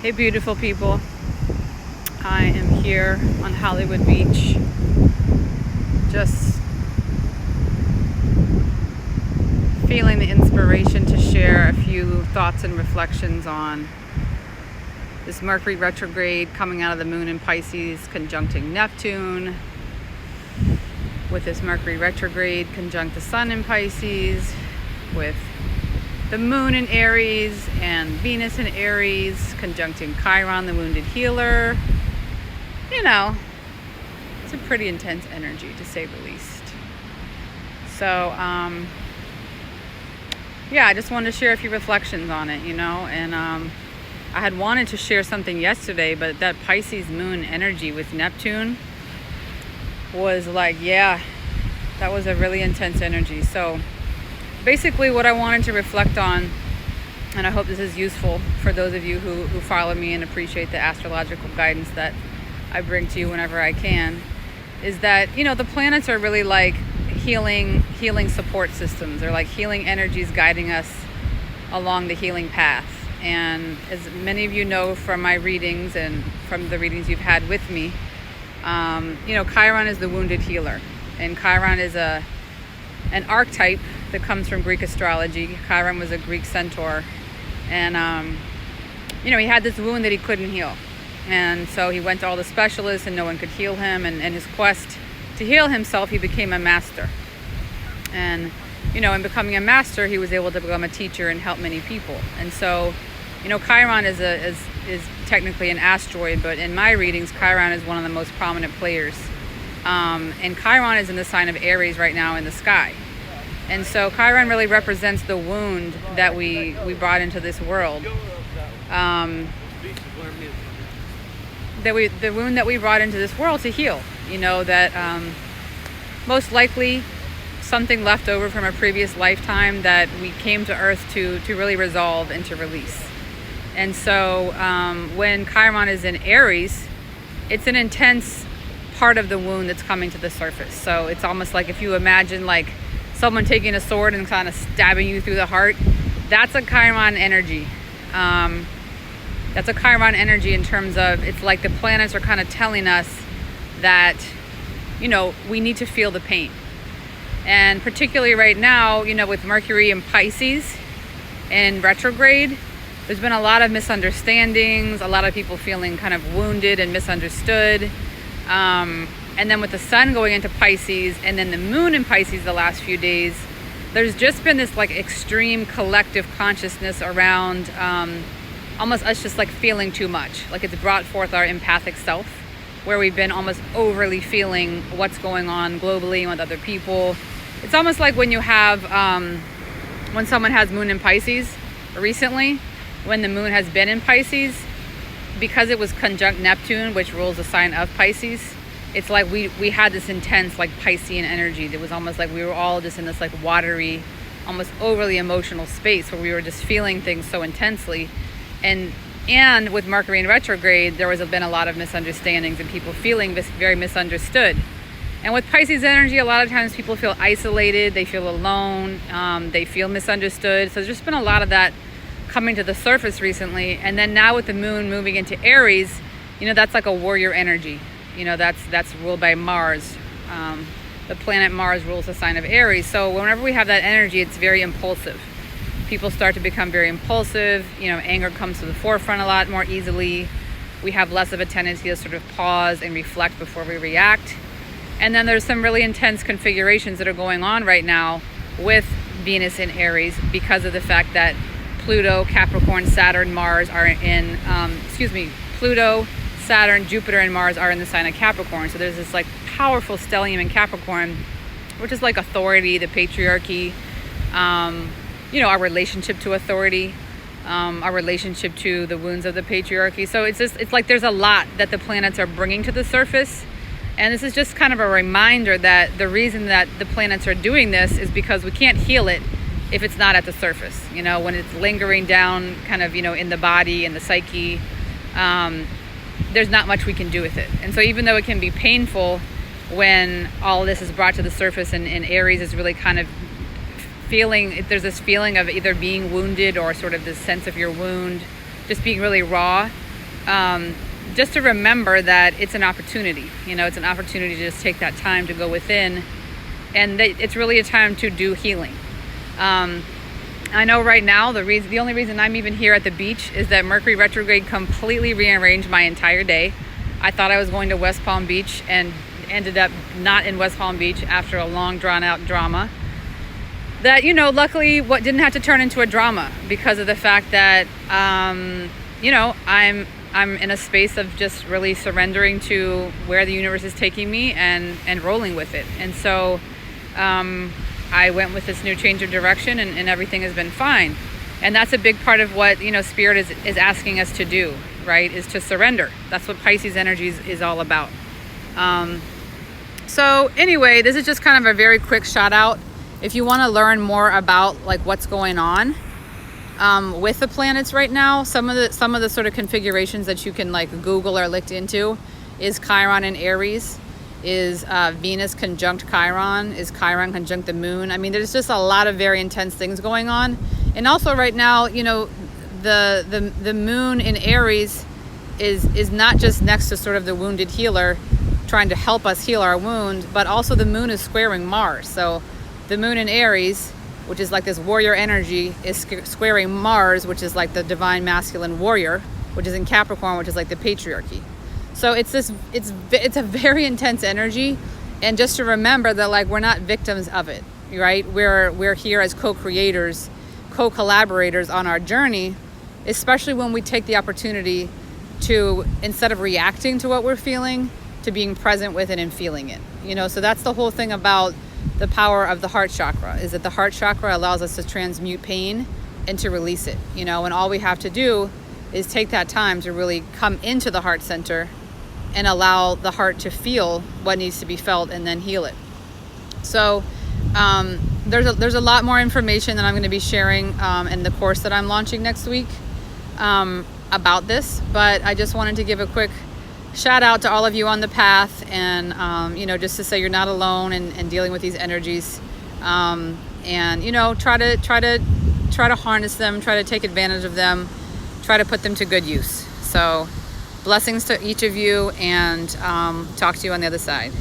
Hey beautiful people, I am here on Hollywood Beach, just feeling the inspiration to share a few thoughts and reflections on this Mercury retrograde coming out of the moon in Pisces, conjuncting Neptune, with this Mercury retrograde conjunct the sun in Pisces, with the moon in Aries and Venus in Aries, conjuncting Chiron, the wounded healer. You know, it's a pretty intense energy, to say the least. So, yeah, I just wanted to share a few reflections on it, and I had wanted to share something yesterday, but that Pisces moon energy with Neptune was like, yeah, that was a really intense energy. So basically what I wanted to reflect on, and I hope this is useful for those of you who follow me and appreciate the astrological guidance that I bring to you whenever I can, is that, the planets are really like healing support systems. They're like healing energies guiding us along the healing path. And as many of you know from my readings and from the readings you've had with me, Chiron is the wounded healer. And Chiron is an archetype that comes from Greek astrology. Chiron was a Greek centaur. And, he had this wound that he couldn't heal. And so he went to all the specialists and no one could heal him. And in his quest to heal himself, he became a master. And, in becoming a master, he was able to become a teacher and help many people. And so, Chiron is technically an asteroid, but in my readings, Chiron is one of the most prominent players. And Chiron is in the sign of Aries right now in the sky. And so Chiron really represents the wound that we brought into this world. The wound that we brought into this world to heal. That most likely something left over from a previous lifetime that we came to Earth to really resolve and to release. And so when Chiron is in Aries, it's an intense part of the wound that's coming to the surface. So it's almost like if you imagine like someone taking a sword and kind of stabbing you through the heart, that's a Chiron energy. That's a Chiron energy in terms of, it's like the planets are kind of telling us that, we need to feel the pain. And particularly right now, with Mercury in Pisces in retrograde, there's been a lot of misunderstandings, a lot of people feeling kind of wounded and misunderstood. And then with the sun going into Pisces and then the moon in Pisces the last few days, there's just been this like extreme collective consciousness around almost us just like feeling too much. Like it's brought forth our empathic self, where we've been almost overly feeling what's going on globally and with other people. It's almost like when you have, when someone has moon in Pisces recently, when the moon has been in Pisces, because it was conjunct Neptune, which rules the sign of Pisces, it's like we had this intense like Piscean energy that was almost like we were all just in this like watery, almost overly emotional space where we were just feeling things so intensely. And with Mercury in retrograde, there has been a lot of misunderstandings and people feeling very misunderstood. And with Pisces energy, a lot of times people feel isolated, they feel alone, they feel misunderstood. So there's just been a lot of that coming to the surface recently. And then now with the moon moving into Aries, that's like a warrior energy. That's ruled by Mars. The planet Mars rules the sign of Aries. So whenever we have that energy, it's very impulsive. People start to become very impulsive. Anger comes to the forefront a lot more easily. We have less of a tendency to sort of pause and reflect before we react. And then there's some really intense configurations that are going on right now with Venus in Aries because of the fact that Pluto, Capricorn, Saturn, Mars are in, Pluto, Saturn, Jupiter, and Mars are in the sign of Capricorn. So there's this like powerful stellium in Capricorn, which is like authority, the patriarchy, our relationship to authority, our relationship to the wounds of the patriarchy. So it's like there's a lot that the planets are bringing to the surface. And this is just kind of a reminder that the reason that the planets are doing this is because we can't heal it if it's not at the surface. When it's lingering down kind of, in the body and the psyche, there's not much we can do with it. And so even though it can be painful when all this is brought to the surface and Aries is really kind of feeling, there's this feeling of either being wounded or sort of this sense of your wound just being really raw, just to remember that it's an opportunity. You know, it's an opportunity to just take that time to go within, and it's really a time to do healing. I know right now the only reason I'm even here at the beach is that Mercury retrograde completely rearranged my entire day. I thought I was going to West Palm Beach and ended up not in West Palm Beach after a long drawn out drama that, you know, luckily what didn't have to turn into a drama because of the fact that, you know, I'm in a space of just really surrendering to where the universe is taking me and rolling with it. And so, I went with this new change of direction and everything has been fine. And that's a big part of what, you know, Spirit is asking us to do, right? Is to surrender. That's what Pisces energy is all about. So anyway, this is just kind of a very quick shout out. If you want to learn more about like what's going on with the planets right now, some of the sort of configurations that you can like Google or look into is Chiron in Aries, is Venus conjunct Chiron, is Chiron conjunct the moon. I mean, there's just a lot of very intense things going on. And also right now, you know, the moon in Aries is not just next to sort of the wounded healer trying to help us heal our wound, but also the moon is squaring Mars. So the moon in Aries, which is like this warrior energy, is squaring Mars, which is like the divine masculine warrior, which is in Capricorn, which is like the patriarchy. So it's a very intense energy. And just to remember that like we're not victims of it, right? We're here as co-creators, co-collaborators on our journey, especially when we take the opportunity to, instead of reacting to what we're feeling, to being present with it and feeling it. You know, so that's the whole thing about the power of the heart chakra, is that the heart chakra allows us to transmute pain and to release it, you know, and all we have to do is take that time to really come into the heart center and allow the heart to feel what needs to be felt and then heal it. So there's a lot more information that I'm going to be sharing in the course that I'm launching next week about this, but I just wanted to give a quick shout out to all of you on the path, and you know, just to say you're not alone in dealing with these energies, and you know, try to harness them, try to take advantage of them, try to put them to good use. So blessings to each of you, and talk to you on the other side.